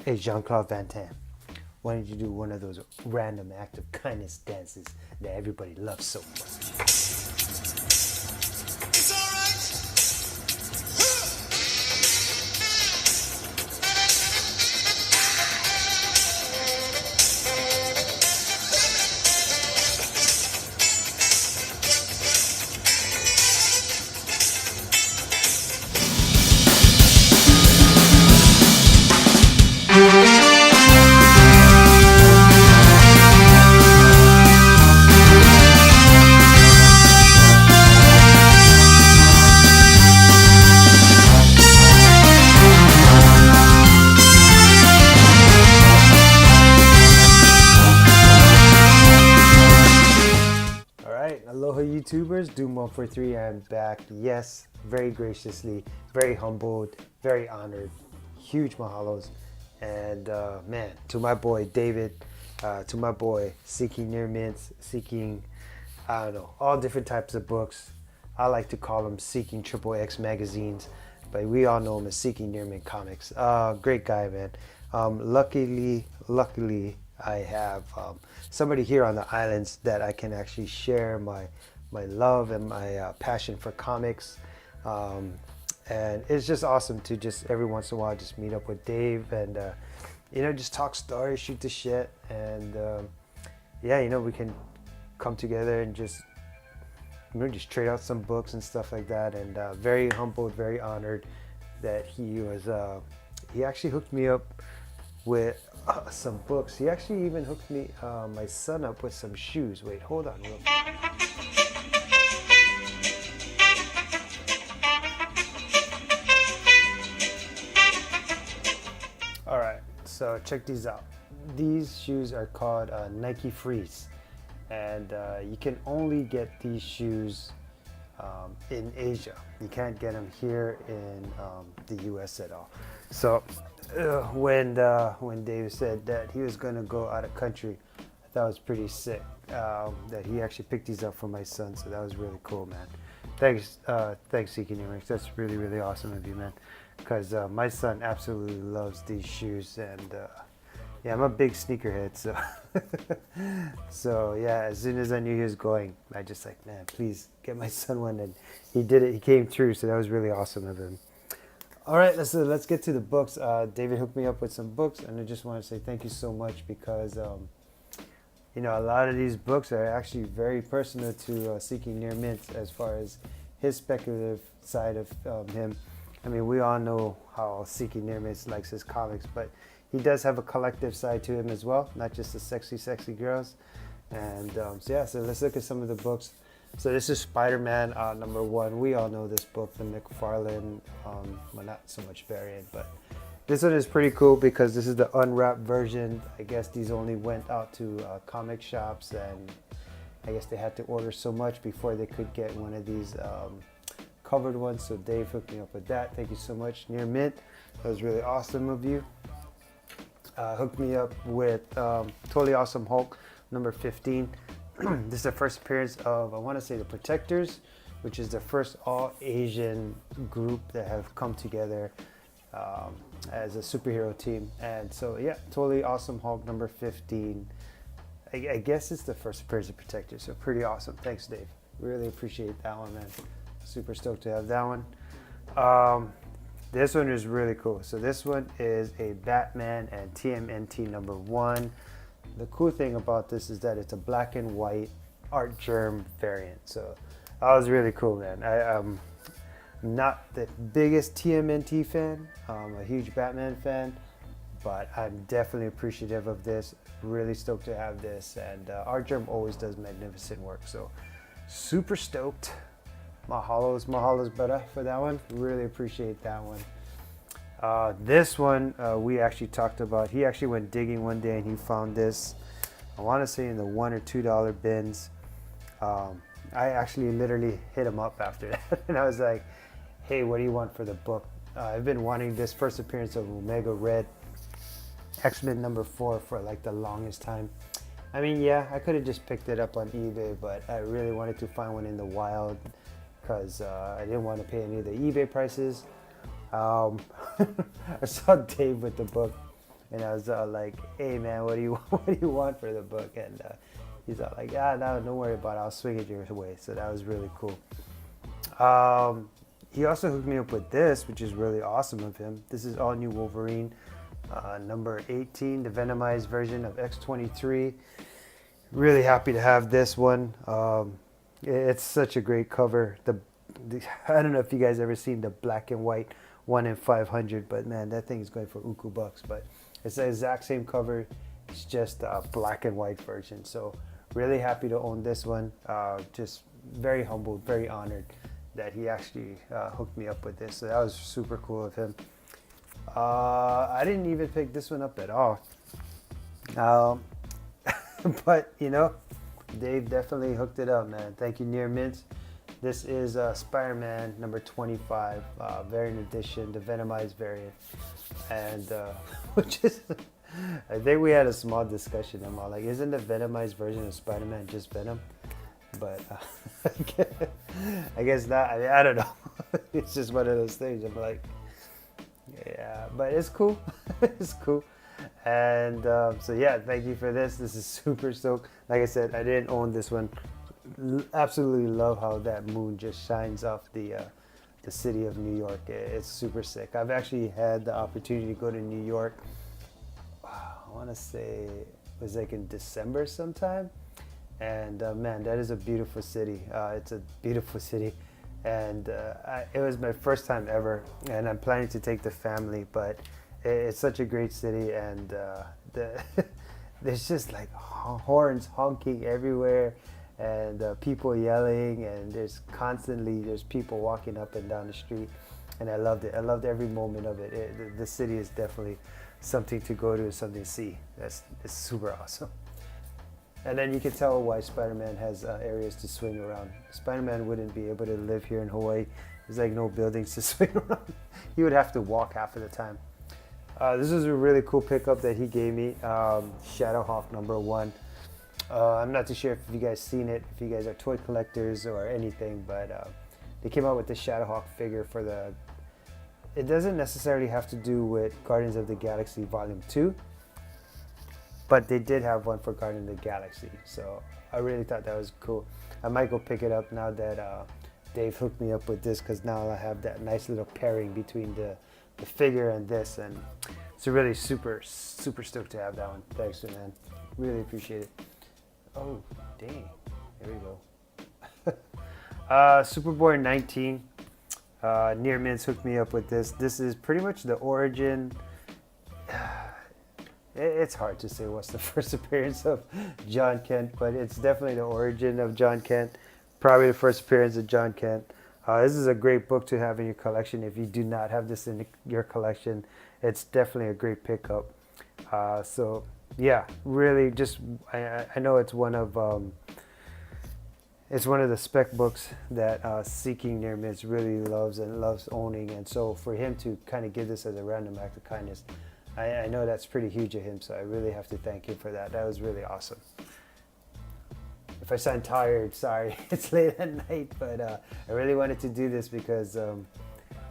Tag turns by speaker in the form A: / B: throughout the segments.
A: Hey, Jean-Claude Van Damme, why don't you do one of those random act of kindness dances that everybody loves so much?
B: It's all right.
A: Alright, aloha YouTubers, Doom143, I'm back. Yes, very graciously, very humbled, very honored. Huge mahalos. And man, to my boy David, to my boy Seeking Near Mints, Seeking, I don't know, all different types of books. I like to call them Seeking XXX magazines, but we all know him as Seeking Near Mint Comics. Great guy, man. Luckily, I have somebody here on the islands that I can actually share my love and my passion for comics. And it's just awesome to just every once in a while just meet up with Dave and just talk stories, shoot the shit, and yeah, we can come together and just trade out some books and stuff like that. And very humbled, very honored that he actually hooked me up with some books. He actually even hooked me, my son, up with some shoes. Wait, hold on real quick. All right, so check these out. These shoes are called Nike Freeze, and you can only get these shoes in Asia. You can't get them here in the US at all. So when Dave said that he was gonna go out of country, I thought it was pretty sick that he actually picked these up for my son. So that was really cool, man. Thanks, Seeking Near Mints. That's really, really awesome of you, man. Because my son absolutely loves these shoes, and yeah, I'm a big sneakerhead, so so yeah, as soon as I knew he was going, I just like, man, please get my son one, and he did it. He came through, so that was really awesome of him. All right, let's get to the books. David hooked me up with some books, and I just want to say thank you so much because a lot of these books are actually very personal to Seeking Near Mints as far as his speculative side of him. I mean, we all know how Seeking Near Mints likes his comics, but he does have a collective side to him as well, not just the sexy girls. And so let's look at some of the books. So this is Spider-Man #1. We all know this book, the McFarlane, well, not so much variant, but this one is pretty cool because this is the unwrapped version. I guess these only went out to comic shops, and I guess they had to order so much before they could get one of these covered ones. So Dave hooked me up with that. Thank you so much, Near Mint. That was really awesome of you. Hooked me up with Totally Awesome Hulk #15. This is the first appearance of, I want to say, the Protectors, which is the first all-Asian group that have come together as a superhero team. And so yeah, Totally Awesome Hulk #15. I guess it's the first appearance of Protectors, so pretty awesome. Thanks, Dave. Really appreciate that one, man. Super stoked to have that one. This one is really cool. So this one is a Batman and TMNT #1. The cool thing about this is that it's a black and white art germ variant. So that was really cool, man. I'm not the biggest TMNT fan. I'm a huge Batman fan, but I'm definitely appreciative of this. Really stoked to have this, and art germ always does magnificent work. So super stoked. Mahalo's better for that one. Really appreciate that one. This one we actually talked about. He actually went digging one day and he found this. I want to say in the $1 or $2 bins. I actually literally hit him up after that, and I was like, "Hey, what do you want for the book?" I've been wanting this first appearance of Omega Red, X-Men #4 for like the longest time. I mean, yeah, I could have just picked it up on eBay, but I really wanted to find one in the wild because I didn't want to pay any of the eBay prices. I saw Dave with the book And I was like, hey man, what do you what do you want for the book? And he's all like, no, don't worry about it. I'll swing it your way. So that was really cool. He also hooked me up with this, which is really awesome of him. This is all new Wolverine, number 18, the Venomized version of X-23. Really happy to have this one. It's such a great cover. I don't know if you guys ever seen the black and white 1 in 500, but man, that thing is going for uku bucks. But it's the exact same cover. It's just a black and white version. So really happy to own this one. Just very humbled, very honored that he actually hooked me up with this. So that was super cool of him. I didn't even pick this one up at all. But you know, Dave definitely hooked it up, man. Thank you, Near Mints. This is Spider-Man number 25, variant edition, the Venomized variant. And which is, I think we had a small discussion. I'm all like, isn't the Venomized version of Spider-Man just Venom? But I guess not. I mean, I don't know. It's just one of those things. I'm like, yeah, but it's cool. It's cool. And so yeah, thank you for this. This is super stoked. Like I said, I didn't own this one. Absolutely love how that moon just shines off the city of New York. It's super sick. I've actually had the opportunity to go to New York. I want to say it was like in December sometime. And man, that is a beautiful city. It's a beautiful city. And it was my first time ever. And I'm planning to take the family, but it's such a great city. And there's just like horns honking everywhere. And people yelling, and there's people walking up and down the street, and I loved it. I loved every moment of it. The city is definitely something to go to, something to see. It's super awesome. And then you can tell why Spider-Man has areas to swing around. Spider-Man wouldn't be able to live here in Hawaii. There's like no buildings to swing around. He would have to walk half of the time. This is a really cool pickup that he gave me, Shadowhawk number 1. I'm not too sure if you guys seen it, if you guys are toy collectors or anything, but they came out with the Shadowhawk figure for it doesn't necessarily have to do with Guardians of the Galaxy Volume 2, but they did have one for Guardians of the Galaxy, so I really thought that was cool. I might go pick it up now that Dave hooked me up with this, because now I have that nice little pairing between the figure and this, and it's really super stoked to have that one. Thanks, man. Really appreciate it. Oh, dang. There we go. Superboy 19. Near Mints hooked me up with this. This is pretty much the origin. It's hard to say what's the first appearance of John Kent, but it's definitely the origin of John Kent. Probably the first appearance of John Kent. This is a great book to have in your collection. If you do not have this in your collection, it's definitely a great pickup. So yeah, really, just I know it's one of the spec books that Seeking Near Mints really loves owning, and so for him to kind of give this as a random act of kindness, I know that's pretty huge of him. So I really have to thank him for that. That was really awesome. If I sound tired, sorry. It's late at night, but I really wanted to do this because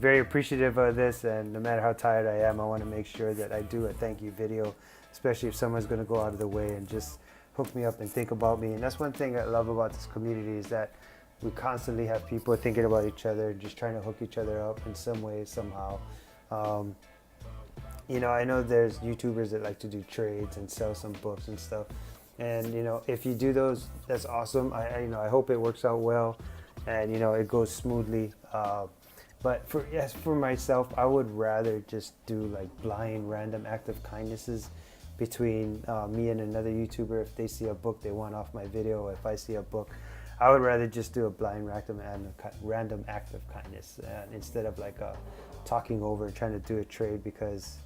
A: very appreciative of this, and no matter how tired I am, I want to make sure that I do a thank you video, especially if someone's going to go out of the way and just hook me up and think about me. And that's one thing I love about this community, is that we constantly have people thinking about each other, just trying to hook each other up in some way, somehow. You know, I know there's YouTubers that like to do trades and sell some books and stuff. And you know, if you do those, that's awesome. I hope it works out well, and you know, it goes smoothly. But for myself, I would rather just do like blind random act of kindnesses between me and another YouTuber. If they see a book they want off my video, or if I see a book, I would rather just do a blind random act of kindness instead of like talking over and trying to do a trade, because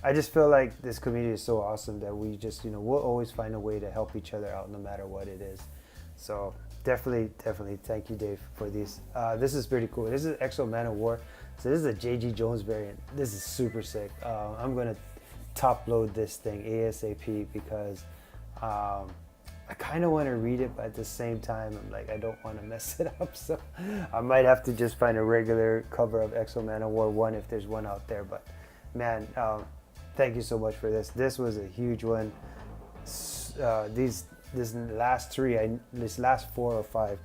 A: I just feel like this community is so awesome that we just, you know, we'll always find a way to help each other out no matter what it is. So definitely thank you, Dave, for these. This is pretty cool. This is Exo Man of War. So this is a J.G. Jones variant. This is super sick. I'm going to top load this thing ASAP because I kind of want to read it, but at the same time, I'm like, I don't want to mess it up. So I might have to just find a regular cover of Exo Man of War 1 if there's one out there. But man, thank you so much for this. This was a huge one. This last this last 4 or 5,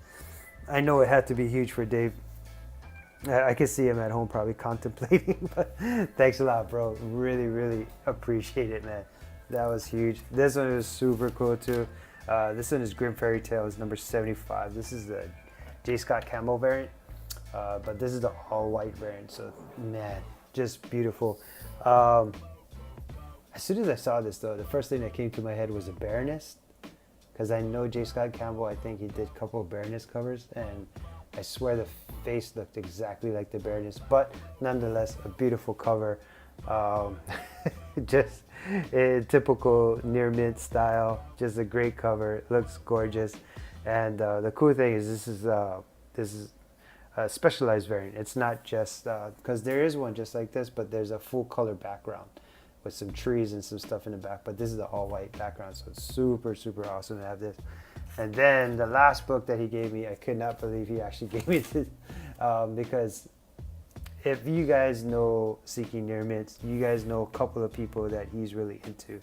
A: I know it had to be huge for Dave. I can see him at home probably contemplating, but thanks a lot, bro. Really, really appreciate it, man. That was huge. This one is super cool too. This one is Grim Fairy Tales number 75. This is the J. Scott Campbell variant, but this is the all white variant. So man, just beautiful. As soon as I saw this though, the first thing that came to my head was a Baroness, because I know J. Scott Campbell. I think he did a couple of Baroness covers, and I swear the face looked exactly like the Baroness, but nonetheless a beautiful cover. Just a typical near mint style, just a great cover. It looks gorgeous, and the cool thing is this is a specialized variant. It's not just because there is one just like this, but there's a full color background with some trees and some stuff in the back, but this is the all white background, so it's super awesome to have this. And then the last book that he gave me, I could not believe he actually gave me this, because if you guys know Seeking Near Mints, you guys know a couple of people that he's really into.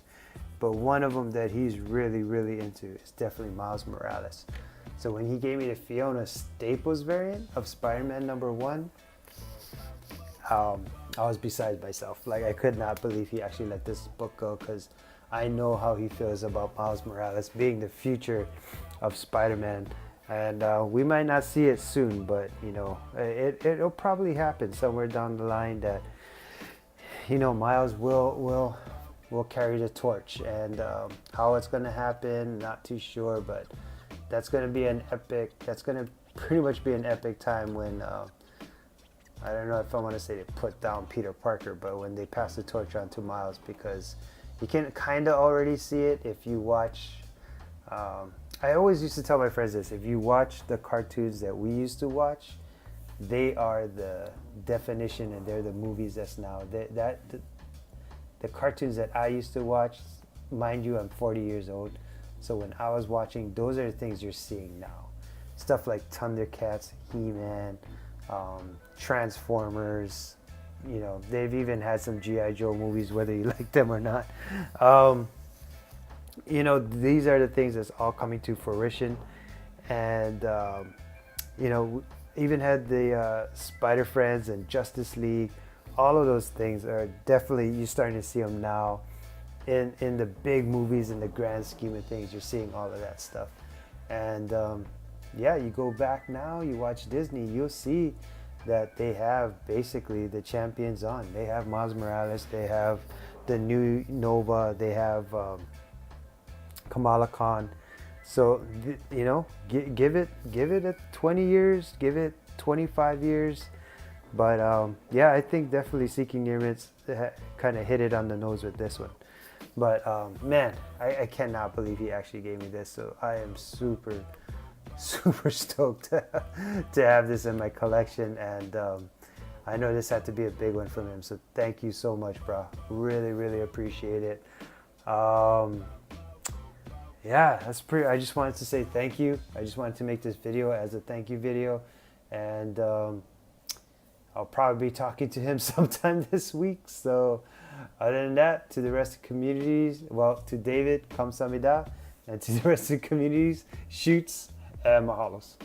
A: But one of them that he's really into is definitely Miles Morales. So when he gave me the Fiona Staples variant of Spider-Man #1, I was beside myself. Like, I could not believe he actually let this book go, because I know how he feels about Miles Morales being the future of Spider-Man. And we might not see it soon, but you know, it'll probably happen somewhere down the line that, you know, Miles will carry the torch. And how it's going to happen, not too sure, but that's going to be an epic. That's going to pretty much be an epic time when I don't know if I want to say they put down Peter Parker, but when they pass the torch on to Miles, because you can kind of already see it if you watch. I always used to tell my friends this: if you watch the cartoons that we used to watch, they are the definition, and they're the movies that's now. The cartoons that I used to watch, mind you, I'm 40 years old, so when I was watching, those are the things you're seeing now. Stuff like Thundercats, He-Man, Transformers. You know, they've even had some G.I. Joe movies, whether you like them or not. You know, these are the things that's all coming to fruition. And, you know, even had the Spider Friends and Justice League. All of those things are definitely, you're starting to see them now in the big movies, in the grand scheme of things. You're seeing all of that stuff. And, yeah, you go back now, you watch Disney, you'll see that they have basically the champions on. They have Miles Morales, they have the new Nova, they have Kamala Khan. So you know, give it a 20 years, give it 25 years. But yeah, I think definitely Seeking Near Mints kind of hit it on the nose with this one. But man, I cannot believe he actually gave me this. So I am super stoked to have this in my collection, and I know this had to be a big one from him, so thank you so much, bro. Really appreciate it. Yeah, that's pretty. I just wanted to say thank you. I just wanted to make this video as a thank you video, and I'll probably be talking to him sometime this week. So other than that, to the rest of the communities, well, to David, kamsamida, and to the rest of the communities, shoots and mahalos.